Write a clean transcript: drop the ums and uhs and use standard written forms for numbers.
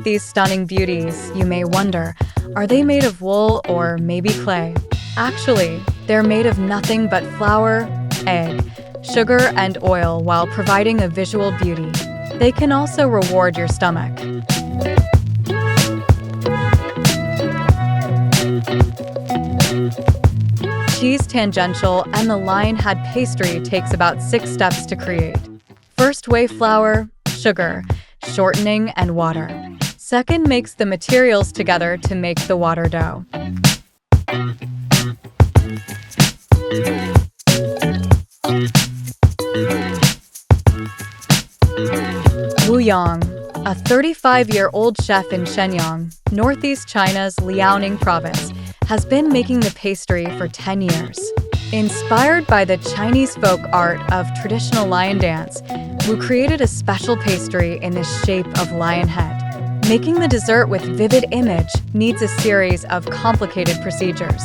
these stunning beauties, you may wonder, are they made of wool or maybe clay? Actually, they're made of nothing but flour, egg, sugar, and oil while providing a visual beauty. They can also reward your stomach. Cheese tangential and the lion-head pastry takes about 6 steps to create. First, weigh flour, sugar, shortening, and water. Second, mix the materials together to make the water dough. Wu Yang, a 35-year-old chef in Shenyang, northeast China's Liaoning province, has been making the pastry for 10 years. Inspired by the Chinese folk art of traditional lion dance, Wu created a special pastry in the shape of lion head. Making the dessert with vivid image needs a series of complicated procedures.